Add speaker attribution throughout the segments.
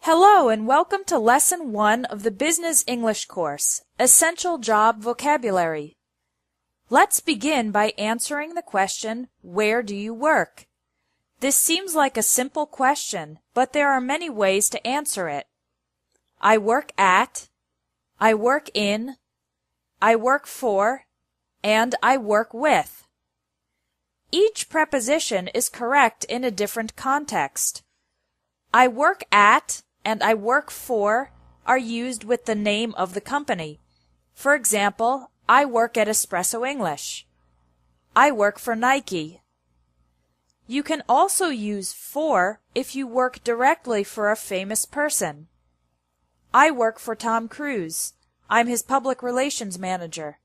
Speaker 1: Hello and welcome to Lesson 1 of the Business English course, Essential Job Vocabulary. Let's begin by answering the question, where do you work? This seems like a simple question, but there are many ways to answer it. I work at, I work in, I work for, and I work with. Each preposition is correct in a different context. I work at and I work for are used with the name of the company. For example, I work at Espresso English. I work for Nike. You can also use for if you work directly for a famous person. I work for Tom Cruise. I'm his public relations manager.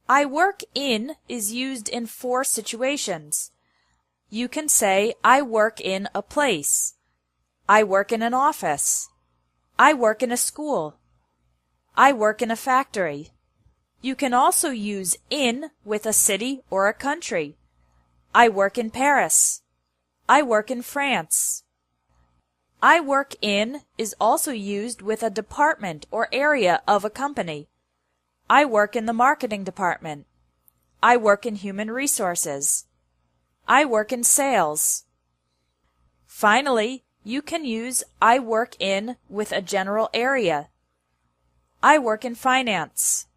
Speaker 1: I work in is used in 4 situations. You can say, I work in a place. I work in an office. I work in a school. I work in a factory. You can also use in with a city or a country. I work in Paris. I work in France. I work in is also used with a department or area of a company. I work in the marketing department. I work in human resources. I work in sales. Finally, you can use I work in with a general area. I work in finance.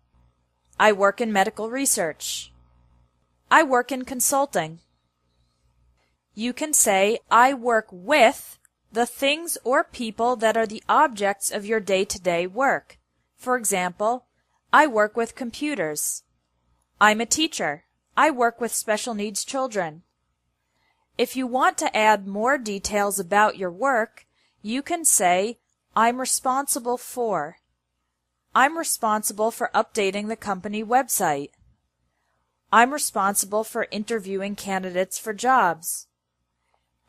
Speaker 1: I work in medical research. I work in consulting. You can say I work with the things or people that are the objects of your day-to-day work. For example, I work with computers. I'm a teacher. I work with special needs children. If you want to add more details about your work, you can say, I'm responsible for. I'm responsible for updating the company website. I'm responsible for interviewing candidates for jobs.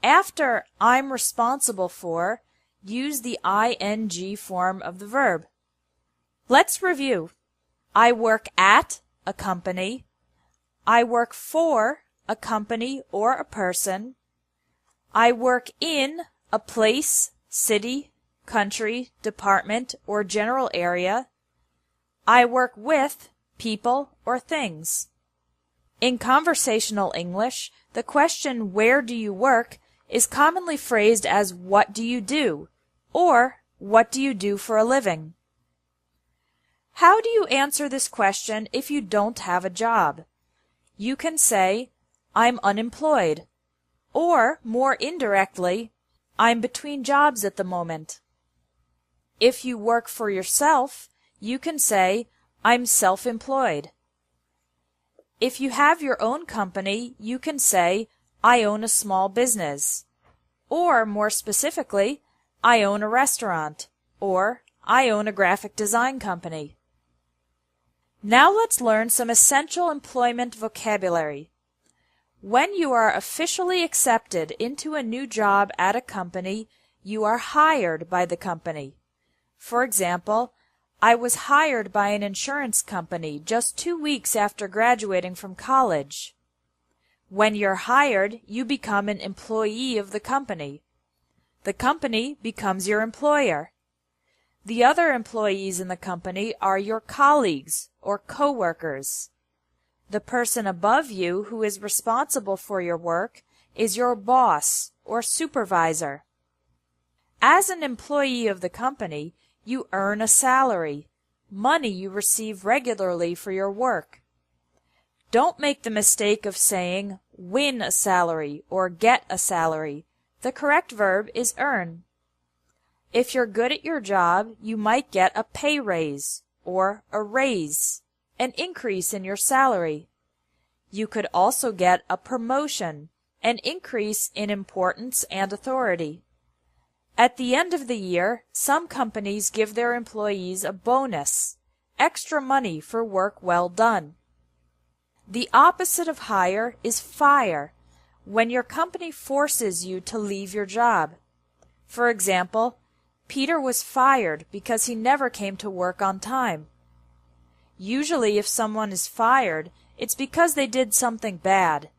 Speaker 1: After I'm responsible for, use the ing form of the verb. Let's review. I work at a company. I work for a company or a person. I work in a place, city, country, department, or general area. I work with people or things. In conversational English, the question where do you work is commonly phrased as what do you do or what do you do for a living. How do you answer this question if you don't have a job? You can say, I'm unemployed, or more indirectly, I'm between jobs at the moment. If you work for yourself, you can say, I'm self-employed. If you have your own company, you can say, I own a small business, or more specifically, I own a restaurant, or I own a graphic design company. Now let's learn some essential employment vocabulary. When you are officially accepted into a new job at a company, you are hired by the company. For example, I was hired by an insurance company just 2 weeks after graduating from college. When you're hired, you become an employee of the company. The company becomes your employer. The other employees in the company are your colleagues or co-workers. The person above you who is responsible for your work is your boss or supervisor. As an employee of the company, you earn a salary, money you receive regularly for your work. Don't make the mistake of saying win a salary or get a salary. The correct verb is earn. If you're good at your job, you might get a pay raise or a raise, an increase in your salary. You could also get a promotion, an increase in importance and authority. At the end of the year, some companies give their employees a bonus, extra money for work well done. The opposite of hire is fire, when your company forces you to leave your job. For example, Peter was fired because he never came to work on time. Usually, if someone is fired, it's because they did something bad.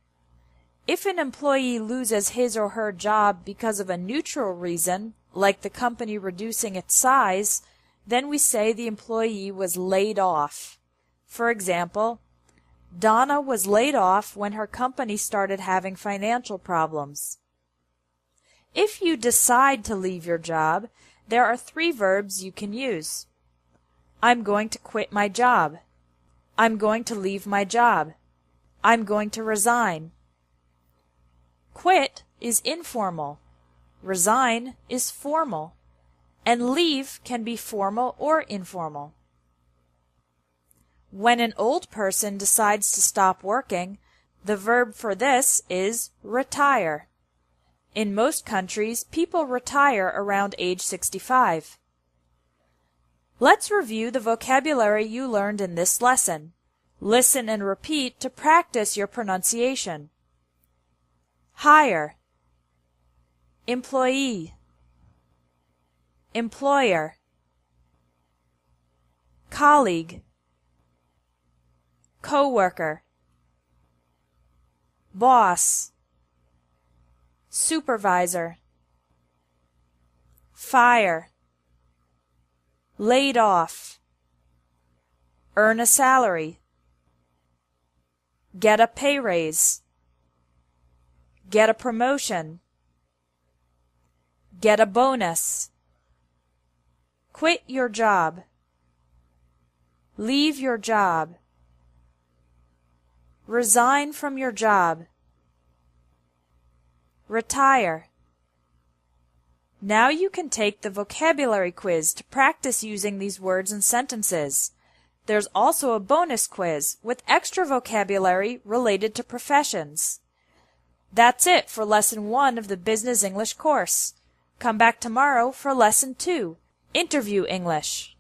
Speaker 1: If an employee loses his or her job because of a neutral reason, like the company reducing its size, then we say the employee was laid off. For example, Donna was laid off when her company started having financial problems. If you decide to leave your job, there are 3 verbs you can use. I'm going to quit my job. I'm going to leave my job. I'm going to resign. Quit is informal. Resign is formal. And leave can be formal or informal. When an old person decides to stop working, the verb for this is retire. In most countries, people retire around age 65. Let's review the vocabulary you learned in this lesson. Listen and repeat to practice your pronunciation. Hire, employee, employer, colleague, coworker, boss, supervisor, fire, laid off, earn a salary, get a pay raise, get a promotion, get a bonus, quit your job, leave your job, resign from your job, retire. Now you can take the vocabulary quiz to practice using these words and sentences. There's also a bonus quiz with extra vocabulary related to professions. That's it for Lesson 1 of the Business English course. Come back tomorrow for Lesson 2, Interview English.